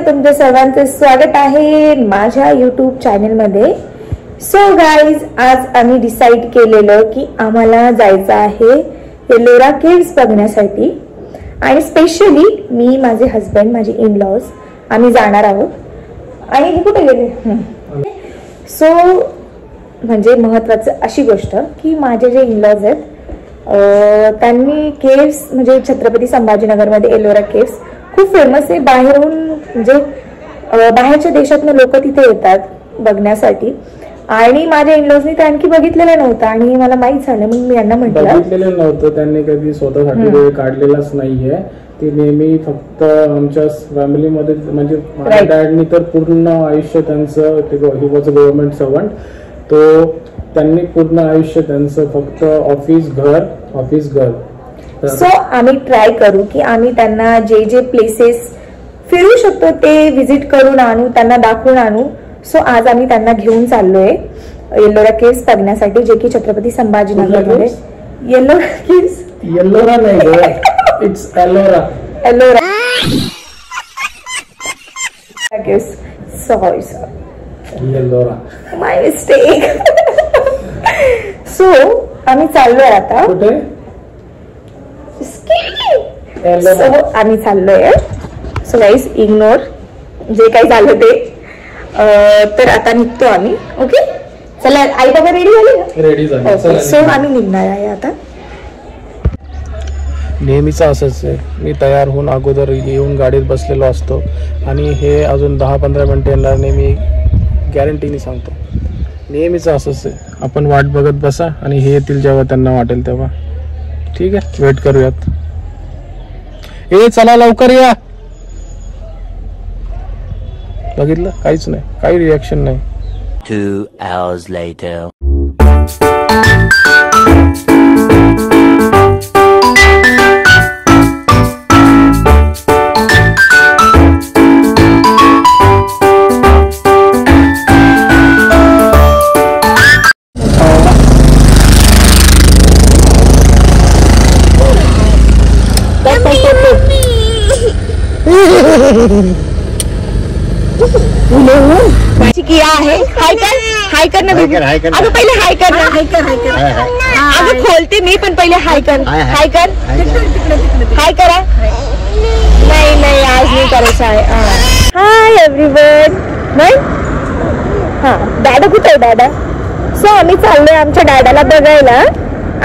तुमच्या सर्वांचे स्वागत आहे माझ्या YouTube चॅनलमध्ये। सो गाईज, आज आम्ही डिसाइड केलेलं की आम्हाला जायचं आहे एलोरा केव्स बघण्यासाठी आणि स्पेशली मी, माझे हस्बंड, माझे इन-लॉज आम्ही जाणार आहोत। आणि हे कुठे गेले? सो म्हणजे महत्त्वाचं अशी गोष्ट की माझे जे इन-लॉज आहेत त्यांनी केव्स म्हणजे छत्रपती संभाजीनगरमध्ये एलोरा केव्स खूप फेमस आहे। बाहेरून म्हणजे बाहेरच्या देशातून लोक तिथे येतात बघण्यासाठी आणि माझ्या इन-लॉजनी ते आणखी बघितलेलं नव्हतं आणि मला माहित झालं, मग मी यांना म्हटलं बघितलेलं नव्हतं, त्यांनी कधी स्वतःसाठी वेळ काढलेलाच नाहीये। ते नेहमी फक्त आमच्या फॅमिलीमध्ये म्हणजे माझ्या डॅडनी तर पूर्ण आयुष्य त्यांचं, he was a government servant, तो त्यांनी पूर्ण आयुष्य त्यांचं फक्त ऑफिस घर। सो आम्ही ट्राय करू की आम्ही त्यांना जे जे प्लेसेस फिरू शकतो ते विजिट करून आणू, त्यांना दाखवून आणू। सो आज आम्ही त्यांना घेऊन चाललोय एलोरा केव्स बघण्यासाठी, जे की छत्रपती संभाजीनगरमध्ये। येल्लोरा नाही, it's Ellora caves. Sorry Yellora, my mistake. So आम्ही चाललोय आता कुठे? सो आम्ही चाललोय। सो गाईज, इग्नोर जे काही झालं ते। तर आता निघतो आम्ही। ओके, चला। आई बाबा रेडी झाली ना? रेडी झाली। सो आम्ही निघणार आहे आता। नेहमीच असंच आहे, मी तयार होऊन अगोदर येऊन गाडीत बसलेलो असतो आणि हे अजून 10-15 मिनिटं येणार नाही, मी गॅरंटीने सांगतो। नेहमीच असंच आहे, आपण वाट बघत बसा आणि हे येतील जेव्हा त्यांना वाटेल तेव्हा। ठीक आहे, वेट करूयात। ए चला लवकर या। बघितलं, काहीच नाही, काही रिॲक्शन नाही। 2 hours later. किया आहे। हाय कर ना बेबी। अगं पहिले हाय कर ना। अगं खोलते मी, पण पहिले हाय कर। हाय करा। नाही आज नाही करायचं आहे। Hi everyone. नाही हा, दादा कुठे आहे? दादा। सो आम्ही चाललोय आमच्या डॅडाला बघायला।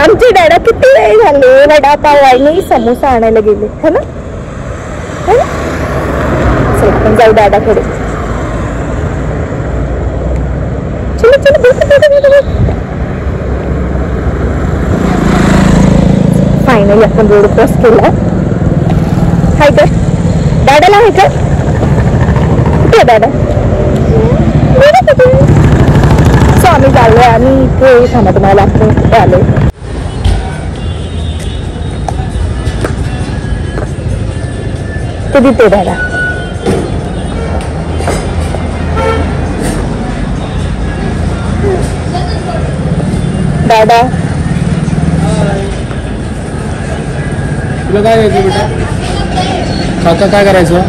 आमचे डॅडा किती वेळ झाले वडापाव आणि समोसा आणायला गेले, है ना? चल आपण जाऊ दादाकडे। फायनली आपण रोड क्रॉस केला। हाय कर दादाला, हाय कर। कुठे दादा? सो आम्ही चाललोय, आम्ही इथे थांबा, तुम्हाला आपण कुठे आलोय। कधी ते दादा दादा तुला काय घ्यायचं बेटा? काका काय करायचं?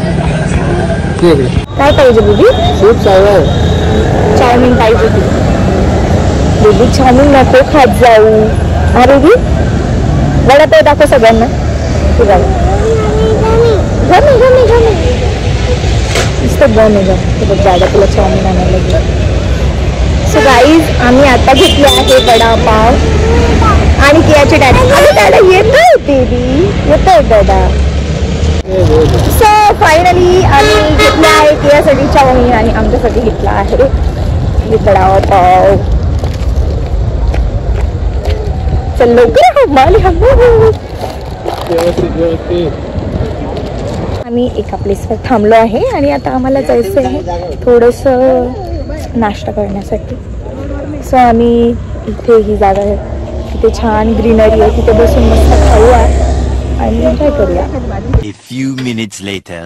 काय पाहिजे बेबी? सूप चालू, चाऊमिन पाहिजे बेबी। चाऊमिन नको खात जाऊ। हा बेबी, वडापाव दाखव सगळ्यांना। दादा तुला चाऊमिन आणायला गेलं। सो गाईज, आम्ही आता घेतले आहे वडापाव आणि कियाचे दादा येतोय बेबी, येतोय दादा। सो फायनली आम्ही घेतला आहे कियासाठी चाऊमिन आणि आमच्यासाठी घेतला आहे वडापाव। चल लवकर आम्ही एका प्लेसवर थांबलो आहे आणि आता आम्हाला जायचं आहे थोडंसं नाश्ता करण्यासाठी। सो आम्ही इथे ही जागा आहे, तिथे छान ग्रीनरी आहे, तिथे बसून मस्त खाऊया आणि एन्जॉय करूया। A few minutes later.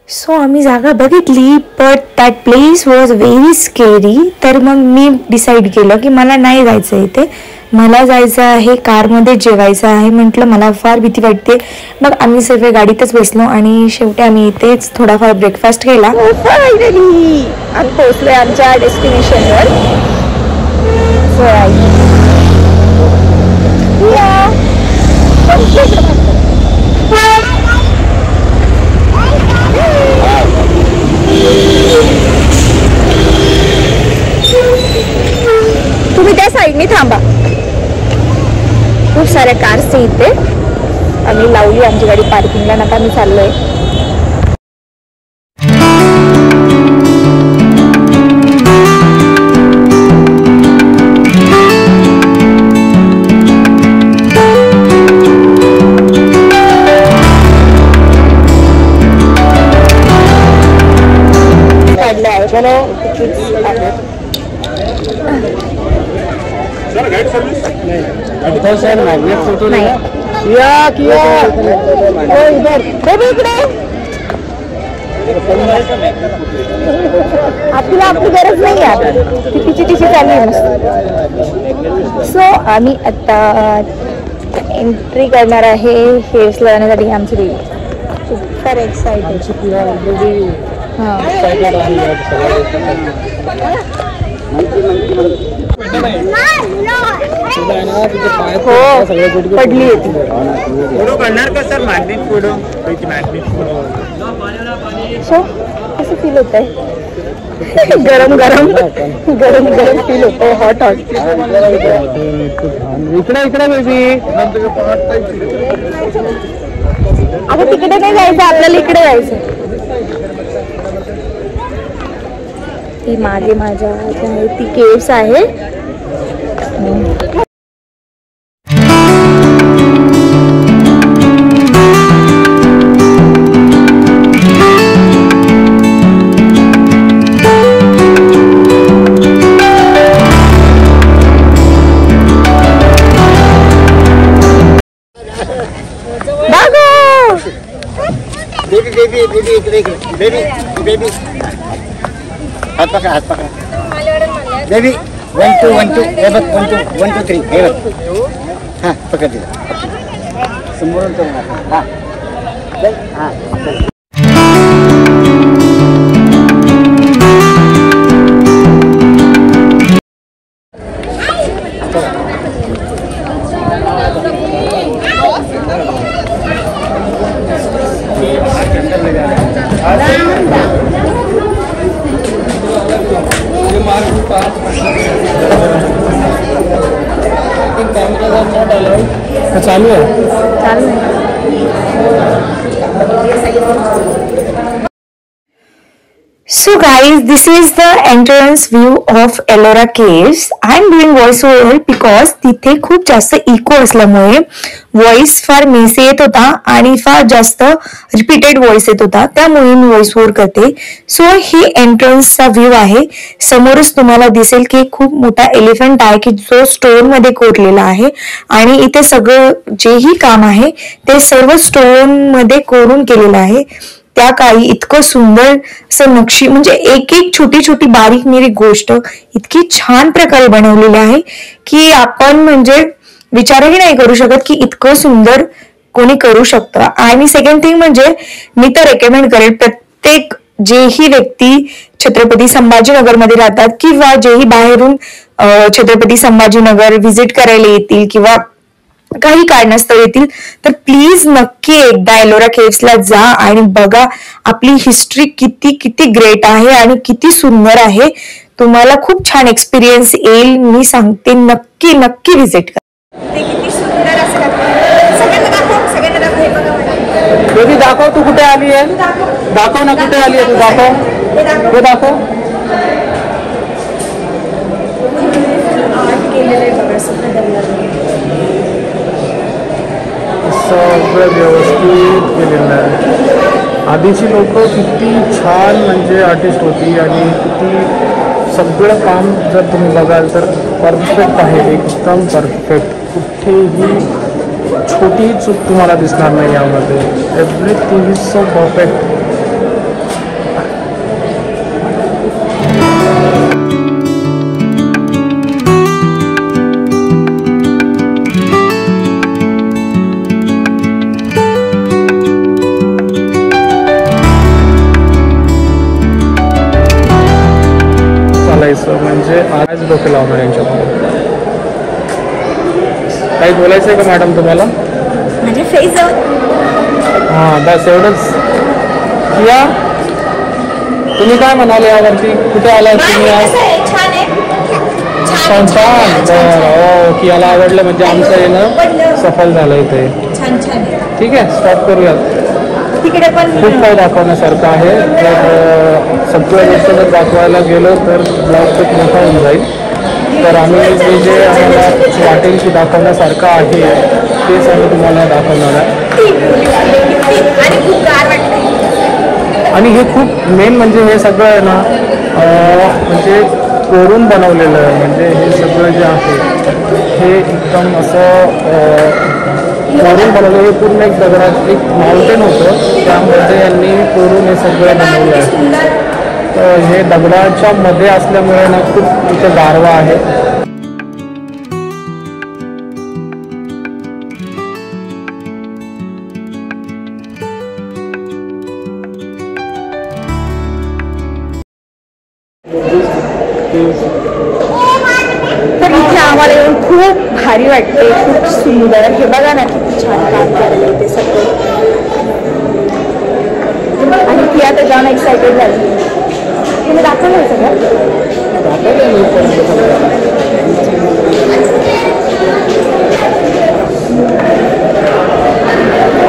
So आम्ही जागा बघितली, but that place was very scary. तर मग मी डिसाईड केलं की मला नाही जायचं इथे, मला जायचं आहे कारमध्ये, जेवायचं आहे. म्हटलं मला फार भीती वाटते. मग आम्ही सर्व गाडीतच बसलो आणि शेवटी आम्ही इथेच थोडाफार ब्रेकफास्ट केला. फायनली आम्ही पोहोचलोय आमच्या डेस्टिनेशनवर. तुम्ही त्या साईडने थांबा. खूप साऱ्या कार्स इथे. आम्ही लावली आमची गाडी पार्किंगला. नका आम्ही चाललोय. आपल्याला आपली गरज नाही आहे. तिची चालली आहे. सो आम्ही आता एंट्री करणार आहे केव्सला जाण्यासाठी. आमची रेडी सुपर एक्साइटेड. हो पडली होती. सो कसं फील होत आहे? गरम गरम फील होतं. हॉट इकडे बेबी. आता तिकडे नाही जायचं, आपल्याला इकडे जायचं. ती मागे माझ्या ती केव्स आहे. बेबी हात पकड़ा बेबी 1 2 1 2 हे बघ 1 2 1 2 3 हे बघ. हाँ पकड़ दिया. समोरून तो हाँ चल. हाँ चालू है. So guys, this is the entrance view of Ellora Caves. I am doing voice over because तिथे खूप जास्त इको असल्यामुळे व्हॉइस फार मेसी येत होता आणि फार जास्त रिपीटेड व्हॉइस येत होता. त्यामुळे मी व्हॉइस ओव्हर करते. सो ही एंट्रन्सचा व्ह्यू आहे. समोरच तुम्हाला दिसेल की खूप मोठा एलिफंट आहे की जो स्टोन मध्ये कोरलेला आहे आणि इथे सगळं जेही काम आहे ते सर्व स्टोन मध्ये कोरून केलेलं आहे. त्या काळी इतकं सुंदर असं नक्षी म्हणजे एक एक छोटी छोटी बारीक निरीक गोष्ट इतकी छान प्रकारे बनवलेली आहे की आपण म्हणजे विचारही नाही करू शकत की इतकं सुंदर कोणी करू शकतं. आणि सेकंड थिंग म्हणजे मी तर रेकमेंड करेल प्रत्येक जेही व्यक्ती छत्रपती संभाजीनगरमध्ये राहतात किंवा जेही बाहेरून छत्रपती संभाजीनगर व्हिजिट करायला येतील किंवा काही कारणास्तव येतील तर प्लीज नक्की एकदा एलोरा केव्सला जा आणि बघा आपली हिस्ट्री किती किती ग्रेट आहे आणि किती सुंदर आहे. तुम्हाला खूप छान एक्सपिरियन्स येईल. मी सांगते नक्की नक्की व्हिजिट करा. ते किती सुंदर असेल. बेबी दाखव तू कुठे आली आहे. दाखव ना कुठे आली आहे तू. दाखव हे दाखव. सगळं व्यवस्थित केलेलं आहे. आधीची लोक किती छान म्हणजे आर्टिस्ट होती आणि किती सगळं काम जर तुम्ही बघाल तर परफेक्ट आहे. एकदम परफेक्ट. कुठेही छोटी चूक तुम्हाला दिसणार नाही यामध्ये. Everything is so perfect. Selfie लावणार यांच्यामध्ये. काही बोलायचं आहे का मॅडम तुम्हाला? म्हणजे फेस हां बस एवढंच. किया तुम्ही काय म्हणाले यावरती? कुठे आलाय तुम्ही आज? छान छान. बरं हो कियाला आवडलं म्हणजे आमचं येणं सफल झालं इथे. ठीक आहे स्टॉप करूयात. तिकडे पण खूप काही दाखवण्यासारखं आहे. जर सगळ्या गोष्टी जर दाखवायला गेलो तर ब्लॉग खूप मोठा होऊन जाईल. तर आम्ही जे आम्हाला वाटेल की दाखवण्यासारखं आहे तेच आम्ही तुम्हाला दाखवणार आहे. आणि हे खूप मेन म्हणजे हे सगळं आहे ना म्हणजे कोरून बनवलेलं आहे. म्हणजे हे सगळं जे आहे हे एकदम असं कोरून बनवलं. हे पूर्ण एक दगडात एक माउंटेन होतं त्यामध्ये यांनी कोरून हे सगळं बनवलं आहे. तर हे दगडाच्या मध्ये असल्यामुळे ना खूप इथे गारवा आहे. तर इथे आम्हाला येऊन खूप भारी वाटते. खूप सुंदर. हे बघा ना किती छान काम केलेलं ते सगळं. आणि ती आता जाऊन एक्सायटेड झाली. तुम्ही दाखवलं सगळं?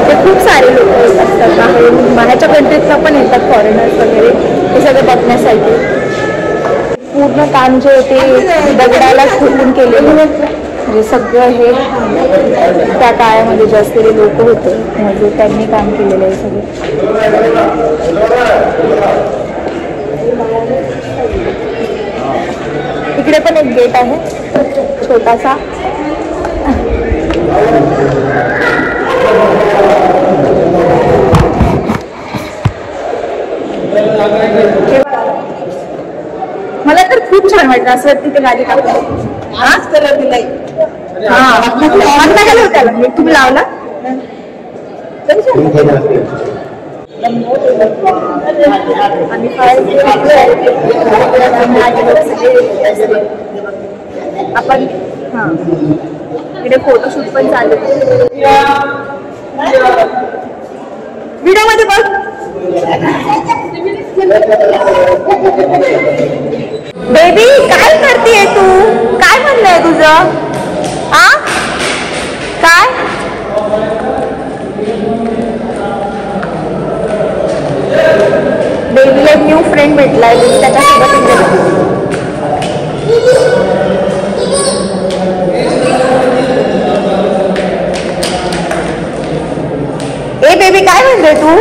ते खूप सारे लोक असतात बाहेरच्या कंट्रीजला पण येतात फॉरेनर्स वगैरे हे सगळं बघण्यासाठी. पूर्ण काम जे ते दगडाला खोदून केलेलं म्हणजे सगळं हे त्या काळामध्ये जे असलेले लोक होते म्हणजे त्यांनी काम केलेलं आहे सगळं. इकडे पण एक गेट आहे छोटासा. मला तर खूप छान वाटतं असं तिथे गाडी टाकून. हाच कलर दिलाय. त्याला तुम्ही लावला आपण. हा इकडे फोटोशूट पण चालू. व्हिडिओ मध्ये बघ. बेबी काय करतेय तू? काय म्हणलंय तुझं? आ काय? बेबीला न्यू फ्रेंड भेटलाय. त्याच्यासोबत ए बेबी काय म्हणतोय तू?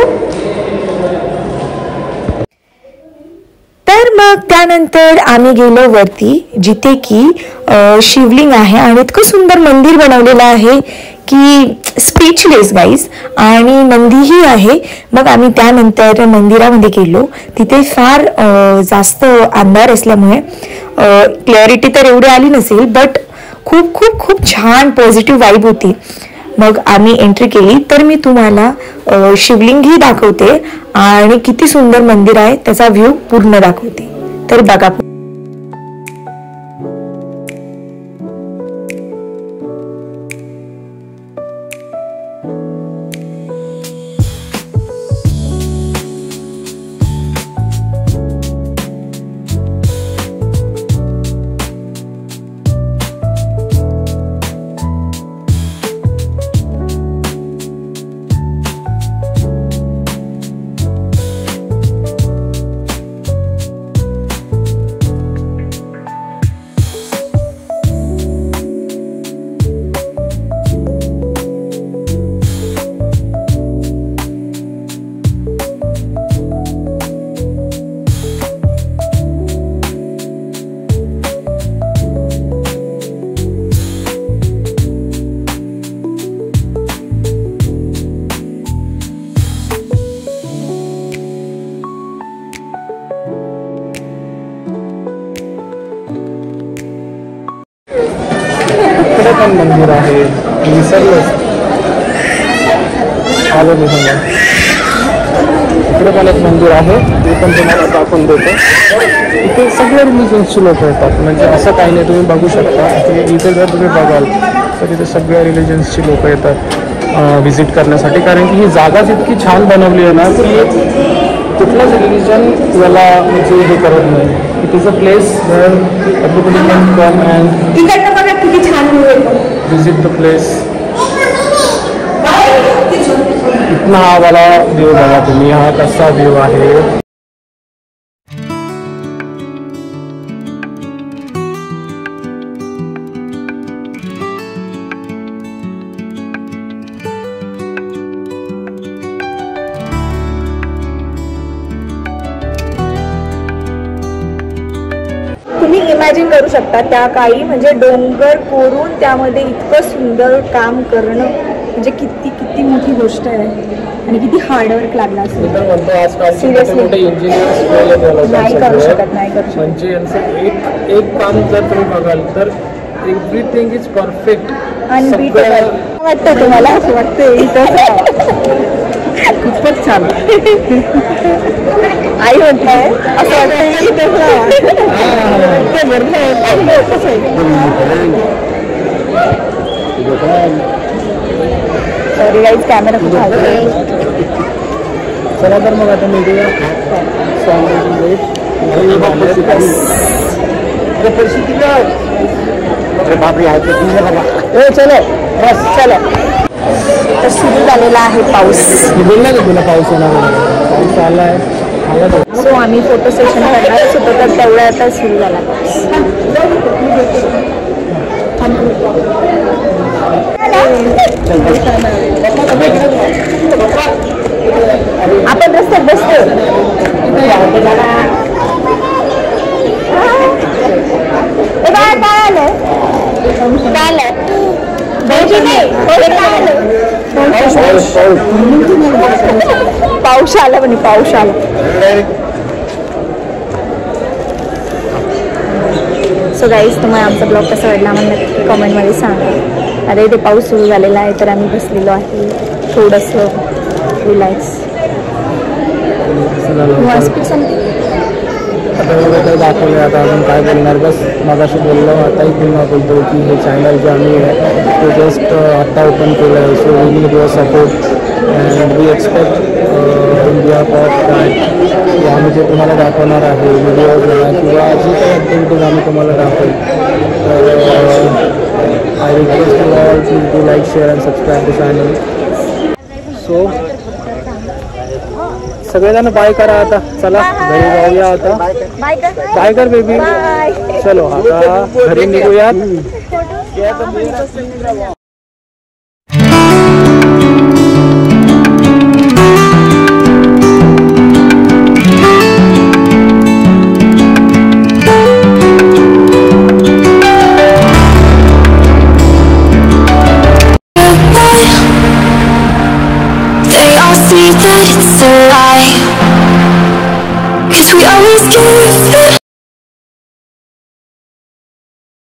तर मग त्यानंतर आम्ही गेलो वरती जिथे की शिवलिंग आहे आणि इतकं सुंदर मंदिर बनवलेलं आहे की स्पीचलेस गाईज. आणि नंदीही आहे. मग आम्ही त्यानंतर मंदिरामध्ये गेलो. तिथे फार जास्त अंधार असल्यामुळे क्लॅरिटी तर एवढी आली नसेल बट खूप खूप खूप छान पॉझिटिव्ह वाईब होती. मग आम्ही एंट्री केली. तर मी तुम्हाला शिवलिंगही दाखवते आणि किती सुंदर मंदिर आहे त्याचा व्ह्यू पूर्ण दाखवते. तर बघा. पण मंदिर आहे विसरलोच. आलो मी समजा. इकडे पण एक मंदिर आहे, ते पण तुम्हाला दाखवून देतो. इथे सगळे रिलिजन्सची लोक येतात, म्हणजे असं काही नाही, तुम्ही बघू शकता. इथे जर तुम्ही बघाल तर इथे सगळ्या रिलिजन्सची लोक येतात व्हिजिट करण्यासाठी, कारण की ही जागाच इतकी छान बनवली आहे ना की कुठलंच रिलिजन याला म्हणजे हे करत नाही. It is a place where everybody can come and तिकडनं बघा किती छान व्ह्यू येतो. Visit the place. इतना हा वाला व्ह्यू बघा तुम्ही, हा कसा व्ह्यू आहे. तुम्ही इमॅजिन करू शकता त्या काळी म्हणजे डोंगर कोरून त्यामध्ये इतकं सुंदर काम करणं म्हणजे किती किती मोठी गोष्ट आहे आणि किती हार्डवर्क लागला असेल. मोठे इंजिनियर्स नाही करू शकत, नाही करू शकत. म्हणजे यांचं एक काम जर तुम्ही बघाल तर एव्हरीथिंग इज परफेक्ट. अनबीटेबल वाटतं तुम्हाला? असं वाटतं इथं खूपच छान. आई म्हणताय असं वाटतं सॉरी गाईज, कॅमेरा खूप हलतोय. चला तर मग आता निघूया. चलो बस चलो. तर सुरू झालेला आहे पाऊस. बोलला का तुला पाऊस येणार? पाऊस आला आहे. सो आम्ही फोटो सेशन करणारच होतो, तर तेवढा आता सुरू झाला पाऊस. आपण रस्त्यात बसतो. पाऊस आला म्हणे, पाऊस आला. सो गाईज, तुम्हाला आमचा ब्लॉग कसा वाटला मला नक्की कमेंटमध्ये सांगा. आता इथे पाऊस सुरू झालेला आहे, तर आम्ही बसलेलो आहे थोडंसं रिलॅक्स. आता एवढं काही दाखवलं, आता अजून काय बोलणार. बस मगाशी बोललो, आताही पुन्हा बोलतो की हे चॅनल जे आम्ही आहे ते जस्ट आत्ता ओपन केलं आहे. So we need your support and we expect India of that. आम्ही जे तुम्हाला दाखवणार आहे व्हिडिओज किंवा जे काही ॲक्टिव्हिटीज आम्ही तुम्हाला दाखवू, तर I request you all to like, share and subscribe the channel. So सगळेजण बाय करा. आता चला घरी जाऊया. आता बाय कर बेबी. चलो आता घरी निघूयात. They all see that it's a lie, 'cause we always get